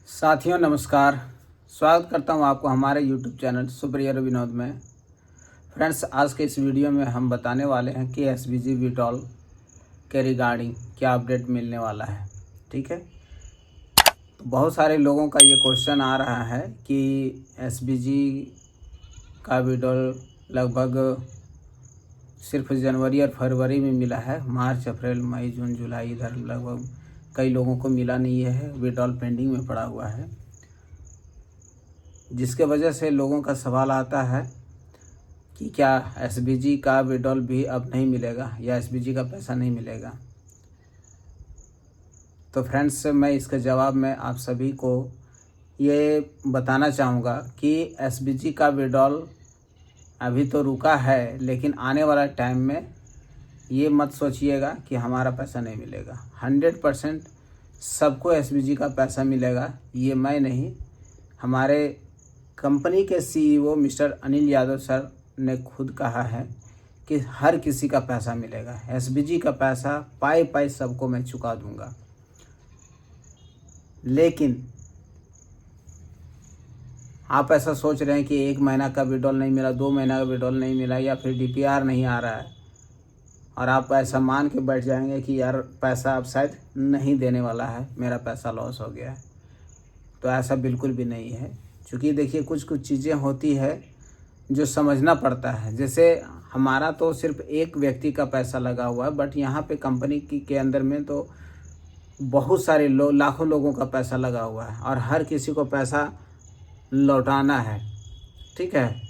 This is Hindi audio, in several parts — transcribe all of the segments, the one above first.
साथियों नमस्कार। स्वागत करता हूं आपको हमारे YouTube चैनल सुपरहीरो विनोद में। फ्रेंड्स, आज के इस वीडियो में हम बताने वाले हैं कि SBG विड्रॉल के रिगार्डिंग क्या अपडेट मिलने वाला है। ठीक है, तो बहुत सारे लोगों का ये क्वेश्चन आ रहा है कि SBG का विड्रॉल लगभग सिर्फ जनवरी और फरवरी में मिला है। मार्च, अप्रैल, मई, जून, जुलाई इधर लगभग कई लोगों को मिला नहीं है। विड्रॉल पेंडिंग में पड़ा हुआ है, जिसके वजह से लोगों का सवाल आता है कि क्या SBG का विड्रॉल भी अब नहीं मिलेगा या SBG का पैसा नहीं मिलेगा। तो फ्रेंड्स, मैं इसके जवाब में आप सभी को ये बताना चाहूँगा कि SBG का विड्रॉल अभी तो रुका है, लेकिन आने वाला टाइम में ये मत सोचिएगा कि हमारा पैसा नहीं मिलेगा। 100% सबको SBG का पैसा मिलेगा। ये मैं नहीं, हमारे कंपनी के CEO mister Anil Yadav sir ने खुद कहा है कि हर किसी का पैसा मिलेगा। SBG का पैसा पाई पाई सबको मैं चुका दूंगा। लेकिन आप ऐसा सोच रहे हैं कि 1 महीना का विड्रॉल नहीं मिला, 2 महीना का विड्रॉल नहीं मिला, या फिर DPR नहीं आ रहा है, और आप ऐसा मान के बैठ जाएंगे कि यार पैसा अब शायद नहीं देने वाला है, मेरा पैसा लॉस हो गया है। तो ऐसा बिल्कुल भी नहीं है, क्योंकि देखिए कुछ कुछ चीज़ें होती है जो समझना पड़ता है। जैसे हमारा तो सिर्फ एक व्यक्ति का पैसा लगा हुआ है, बट यहाँ पे कंपनी के अंदर में तो बहुत सारे लाखों लोगों का पैसा लगा हुआ है, और हर किसी को पैसा लौटाना है। ठीक है,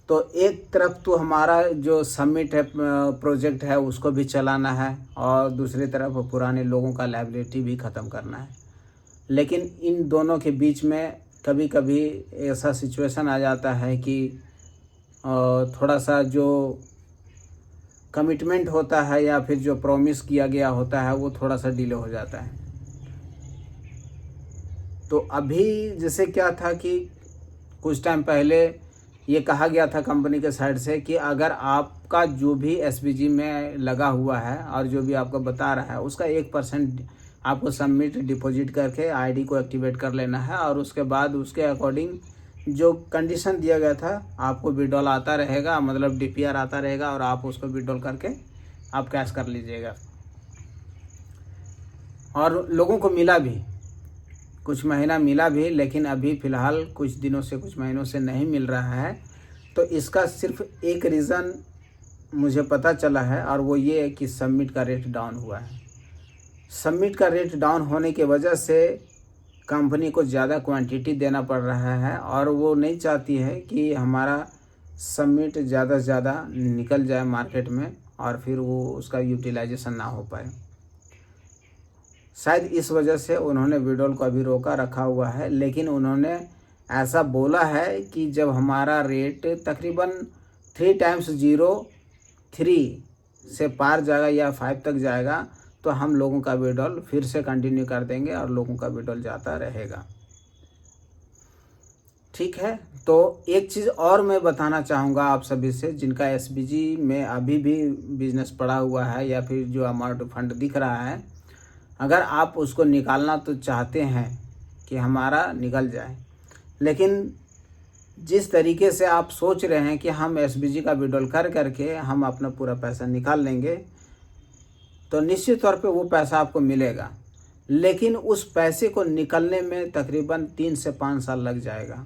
तो एक तरफ तो हमारा जो सबमिट है प्रोजेक्ट है उसको भी चलाना है, और दूसरी तरफ पुराने लोगों का लायबिलिटी भी ख़त्म करना है। लेकिन इन दोनों के बीच में कभी कभी ऐसा सिचुएशन आ जाता है कि थोड़ा सा जो कमिटमेंट होता है या फिर जो प्रॉमिस किया गया होता है वो थोड़ा सा डिले हो जाता है। तो अभी जैसे क्या था कि कुछ टाइम पहले ये कहा गया था कंपनी के साइड से कि अगर आपका जो भी SBG में लगा हुआ है और जो भी आपको बता रहा है उसका 1% आपको सबमिट डिपॉजिट करके ID को एक्टिवेट कर लेना है, और उसके बाद उसके अकॉर्डिंग जो कंडीशन दिया गया था आपको विड्रॉल आता रहेगा, मतलब DPR आता रहेगा, और आप उसको विड्रॉल करके आप कैश कर लीजिएगा। और लोगों को मिला भी, कुछ महीना मिला भी, लेकिन अभी फ़िलहाल कुछ दिनों से, कुछ महीनों से नहीं मिल रहा है। तो इसका सिर्फ एक रीज़न मुझे पता चला है, और वो ये है कि सबमिट का रेट डाउन हुआ है। सबमिट का रेट डाउन होने की वजह से कंपनी को ज़्यादा क्वांटिटी देना पड़ रहा है, और वो नहीं चाहती है कि हमारा सबमिट ज़्यादा से ज़्यादा निकल जाए मार्केट में और फिर वो उसका यूटिलाइजेशन ना हो पाए। शायद इस वजह से उन्होंने विड्रॉल को अभी रोका रखा हुआ है। लेकिन उन्होंने ऐसा बोला है कि जब हमारा रेट तकरीबन 3 टाइम्स 0.3 से पार जाएगा या 5 तक जाएगा, तो हम लोगों का विड्रॉल फिर से कंटिन्यू कर देंगे और लोगों का विड्रॉल जाता रहेगा। ठीक है, तो एक चीज़ और मैं बताना चाहूँगा आप सभी से, जिनका SBG में अभी भी बिजनेस पड़ा हुआ है या फिर जो अमाउंट फंड दिख रहा है, अगर आप उसको निकालना तो चाहते हैं कि हमारा निकल जाए, लेकिन जिस तरीके से आप सोच रहे हैं कि हम SBG का विड्रॉल कर करके हम अपना पूरा पैसा निकाल लेंगे, तो निश्चित तौर पे वो पैसा आपको मिलेगा, लेकिन उस पैसे को निकलने में तकरीबन 3 से 5 साल लग जाएगा,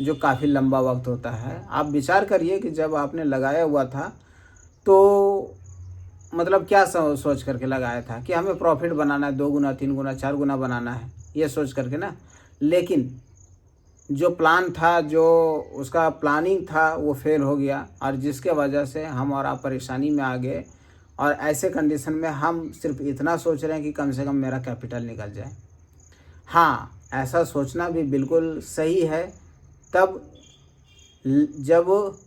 जो काफ़ी लंबा वक्त होता है। आप विचार करिए कि जब आपने लगाया हुआ था तो मतलब क्या सोच करके लगाया था कि हमें प्रॉफिट बनाना है, 2 गुना, 3 गुना, 4 गुना बनाना है, ये सोच करके ना। लेकिन जो प्लान था, जो उसका प्लानिंग था, वो फेल हो गया, और जिसके वजह से हम और आप परेशानी में आ गए। और ऐसे कंडीशन में हम सिर्फ इतना सोच रहे हैं कि कम से कम मेरा कैपिटल निकल जाए। हाँ, ऐसा सोचना भी बिल्कुल सही है, तब जब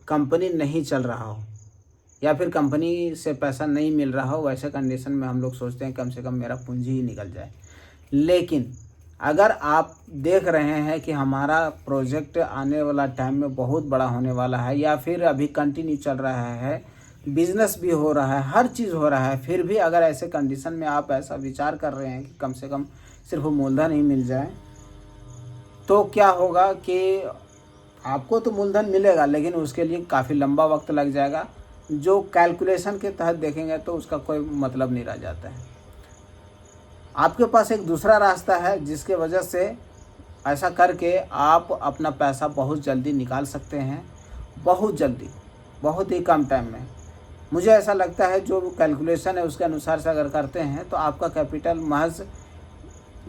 कंपनी नहीं चल रहा हो या फिर कंपनी से पैसा नहीं मिल रहा हो, वैसे कंडीशन में हम लोग सोचते हैं कम से कम मेरा पूंजी ही निकल जाए। लेकिन अगर आप देख रहे हैं कि हमारा प्रोजेक्ट आने वाला टाइम में बहुत बड़ा होने वाला है, या फिर अभी कंटिन्यू चल रहा है, बिजनेस भी हो रहा है, हर चीज़ हो रहा है, फिर भी अगर ऐसे कंडीशन में आप ऐसा विचार कर रहे हैं कि कम से कम सिर्फ मूलधन ही मिल जाए, तो क्या होगा कि आपको तो मूलधन मिलेगा, लेकिन उसके लिए काफ़ी लंबा वक्त लग जाएगा। जो कैलकुलेशन के तहत देखेंगे तो उसका कोई मतलब नहीं रह जाता है। आपके पास एक दूसरा रास्ता है जिसके वजह से ऐसा करके आप अपना पैसा बहुत जल्दी निकाल सकते हैं, बहुत जल्दी, बहुत ही कम टाइम में। मुझे ऐसा लगता है जो कैलकुलेशन है उसके अनुसार से अगर करते हैं तो आपका कैपिटल महज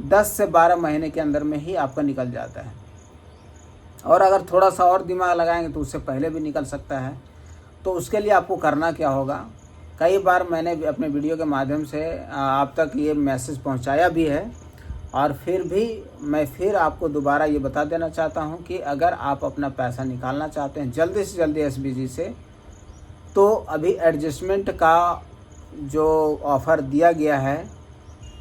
10 से 12 महीने के अंदर में ही आपका निकल जाता है। और अगर थोड़ा सा और दिमाग लगाएंगे तो उससे पहले भी निकल सकता है। तो उसके लिए आपको करना क्या होगा, कई बार मैंने अपने वीडियो के माध्यम से आप तक ये मैसेज पहुंचाया भी है, और फिर भी मैं फिर आपको दोबारा ये बता देना चाहता हूं कि अगर आप अपना पैसा निकालना चाहते हैं जल्दी से जल्दी एसबीजी से, तो अभी एडजस्टमेंट का जो ऑफ़र दिया गया है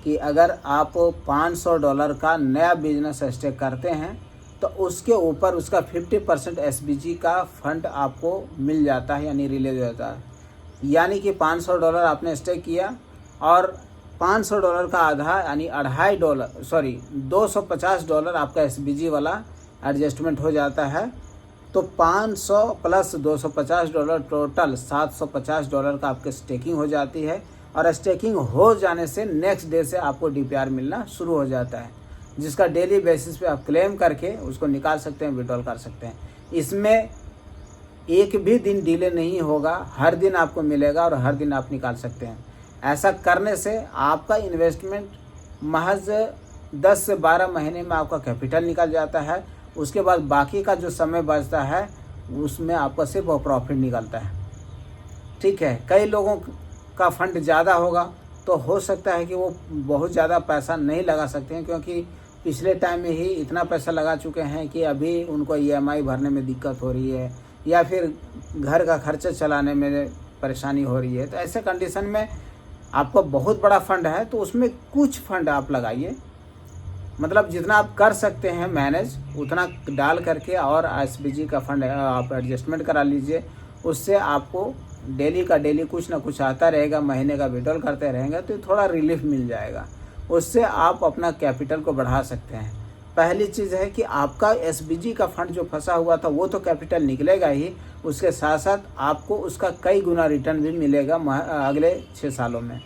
कि अगर आप $500 का नया बिजनेस स्टार्ट करते हैं तो उसके ऊपर उसका 50% एसबीजी का फंड आपको मिल जाता है, यानी रिलीज हो जाता है। यानी कि $500 आपने स्टेक किया और $500 का आधा यानी $250 आपका एसबीजी वाला एडजस्टमेंट हो जाता है। तो 500 प्लस $250 टोटल $750 का आपके स्टेकिंग हो जाती है। और स्टेकिंग हो जाने से नेक्स्ट डे से आपको डीपीआर मिलना शुरू हो जाता है, जिसका डेली बेसिस पे आप क्लेम करके उसको निकाल सकते हैं, विड्रॉल कर सकते हैं। इसमें एक भी दिन डिले नहीं होगा, हर दिन आपको मिलेगा और हर दिन आप निकाल सकते हैं। ऐसा करने से आपका इन्वेस्टमेंट महज 10 से 12 महीने में आपका कैपिटल निकल जाता है। उसके बाद बाकी का जो समय बचता है उसमें आपका सिर्फ प्रॉफिट निकलता है। ठीक है, कई लोगों का फंड ज़्यादा होगा तो हो सकता है कि वो बहुत ज़्यादा पैसा नहीं लगा सकते हैं, क्योंकि पिछले टाइम में ही इतना पैसा लगा चुके हैं कि अभी उनको ईएमआई भरने में दिक्कत हो रही है या फिर घर का खर्चा चलाने में परेशानी हो रही है। तो ऐसे कंडीशन में आपका बहुत बड़ा फंड है तो उसमें कुछ फंड आप लगाइए, मतलब जितना आप कर सकते हैं मैनेज उतना डाल करके, और एसबीजी का फंड आप एडजस्टमेंट करा लीजिए। उससे आपको डेली का डेली कुछ ना कुछ आता रहेगा, महीने का विड्रॉल करते रहेंगे तो थोड़ा रिलीफ मिल जाएगा। उससे आप अपना कैपिटल को बढ़ा सकते हैं। पहली चीज़ है कि आपका एसबीजी का फंड जो फंसा हुआ था वो तो कैपिटल निकलेगा ही, उसके साथ साथ आपको उसका कई गुना रिटर्न भी मिलेगा अगले 6 सालों में।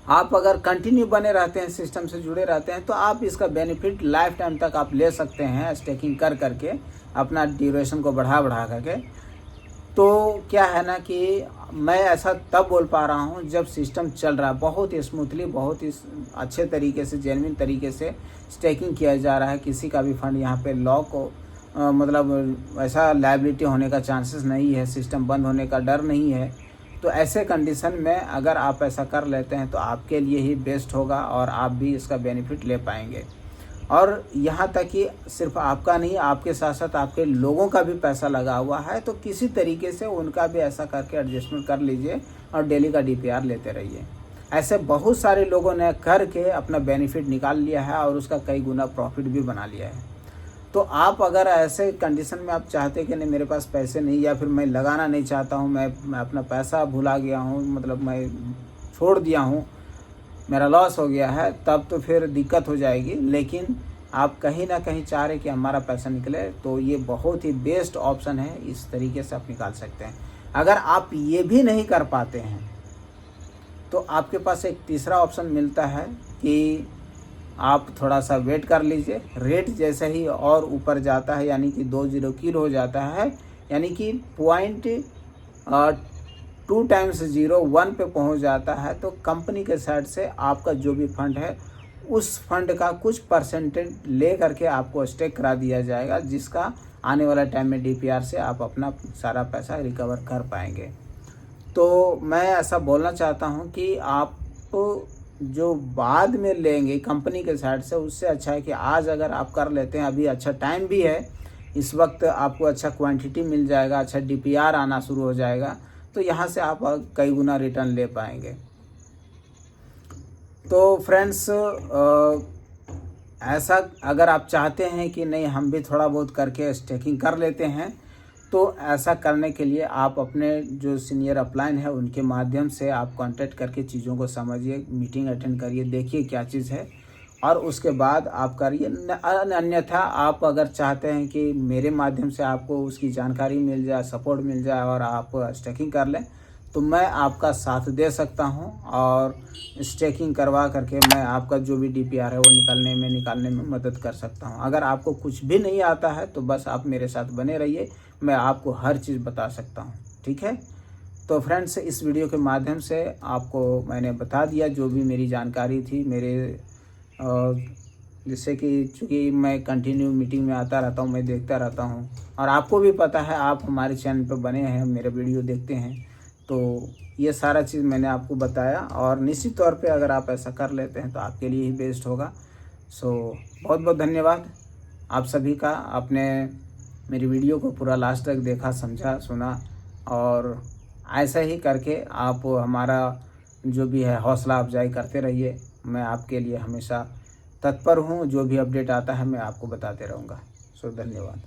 आप अगर कंटिन्यू बने रहते हैं, सिस्टम से जुड़े रहते हैं, तो आप इसका बेनिफिट लाइफ टाइम तक आप ले सकते हैं, स्टेकिंग कर करके अपना ड्यूरेशन को बढ़ा करके। तो क्या है ना कि मैं ऐसा तब बोल पा रहा हूँ जब सिस्टम चल रहा है बहुत ही स्मूथली, बहुत ही अच्छे तरीके से, जेन्युइन तरीके से स्टेकिंग किया जा रहा है। किसी का भी फंड यहाँ पे लॉक हो मतलब ऐसा लायबिलिटी होने का चांसेस नहीं है, सिस्टम बंद होने का डर नहीं है। तो ऐसे कंडीशन में अगर आप ऐसा कर लेते हैं तो आपके लिए ही बेस्ट होगा और आप भी इसका बेनिफिट ले पाएंगे। और यहाँ तक कि सिर्फ आपका नहीं, आपके साथ साथ आपके लोगों का भी पैसा लगा हुआ है, तो किसी तरीके से उनका भी ऐसा करके एडजस्टमेंट कर लीजिए और डेली का डीपीआर लेते रहिए। ऐसे बहुत सारे लोगों ने करके अपना बेनिफिट निकाल लिया है और उसका कई गुना प्रॉफिट भी बना लिया है। तो आप अगर ऐसे कंडीशन में आप चाहते कि नहीं मेरे पास पैसे नहीं, या फिर मैं लगाना नहीं चाहता हूँ, मैं अपना पैसा भुला गया हूँ, मतलब मैं छोड़ दिया हूँ, मेरा लॉस हो गया है, तब तो फिर दिक्कत हो जाएगी। लेकिन आप कहीं ना कहीं चाह रहे कि हमारा पैसा निकले, तो ये बहुत ही बेस्ट ऑप्शन है, इस तरीके से आप निकाल सकते हैं। अगर आप ये भी नहीं कर पाते हैं तो आपके पास एक तीसरा ऑप्शन मिलता है कि आप थोड़ा सा वेट कर लीजिए। रेट जैसे ही और ऊपर जाता है, यानी कि 20 किलो हो जाता है, यानी कि 0.2 टाइम्स 1 पे पहुंच जाता है, तो कंपनी के साइड से आपका जो भी फंड है उस फंड का कुछ परसेंटेज ले करके आपको स्टेक करा दिया जाएगा, जिसका आने वाला टाइम में डीपीआर से आप अपना सारा पैसा रिकवर कर पाएंगे। तो मैं ऐसा बोलना चाहता हूं कि आप जो बाद में लेंगे कंपनी के साइड से, उससे अच्छा है कि आज अगर आप कर लेते हैं, अभी अच्छा टाइम भी है, इस वक्त आपको अच्छा क्वांटिटी मिल जाएगा, अच्छा डीपीआर आना शुरू हो जाएगा, तो यहाँ से आप कई गुना रिटर्न ले पाएंगे। तो फ्रेंड्स, ऐसा अगर आप चाहते हैं कि नहीं हम भी थोड़ा बहुत करके स्टेकिंग कर लेते हैं, तो ऐसा करने के लिए आप अपने जो सीनियर अपलाइन है उनके माध्यम से आप कांटेक्ट करके चीज़ों को समझिए, मीटिंग अटेंड करिए, देखिए क्या चीज़ है, और उसके बाद आप करिए। अन्यथा आप अगर चाहते हैं कि मेरे माध्यम से आपको उसकी जानकारी मिल जाए, सपोर्ट मिल जाए और आप स्टेकिंग कर लें, तो मैं आपका साथ दे सकता हूं और स्टेकिंग करवा करके मैं आपका जो भी डीपीआर है वो निकालने में मदद कर सकता हूं। अगर आपको कुछ भी नहीं आता है तो बस आप मेरे साथ बने रहिए, मैं आपको हर चीज़ बता सकता हूं। ठीक है, तो फ्रेंड्स, इस वीडियो के माध्यम से आपको मैंने बता दिया जो भी मेरी जानकारी थी मेरे, जिससे कि चूँकि मैं कंटिन्यू मीटिंग में आता रहता हूँ, मैं देखता रहता हूँ और आपको भी पता है, आप हमारे चैनल पर बने हैं, मेरे वीडियो देखते हैं, तो ये सारा चीज़ मैंने आपको बताया और निश्चित तौर पे अगर आप ऐसा कर लेते हैं तो आपके लिए ही बेस्ट होगा। सो बहुत बहुत धन्यवाद आप सभी का, आपने मेरी वीडियो को पूरा लास्ट तक देखा, समझा, सुना और ऐसा ही करके आप हमारा जो भी है हौसला अफजाई करते रहिए। मैं आपके लिए हमेशा तत्पर हूँ, जो भी अपडेट आता है मैं आपको बताते रहूँगा। सो धन्यवाद।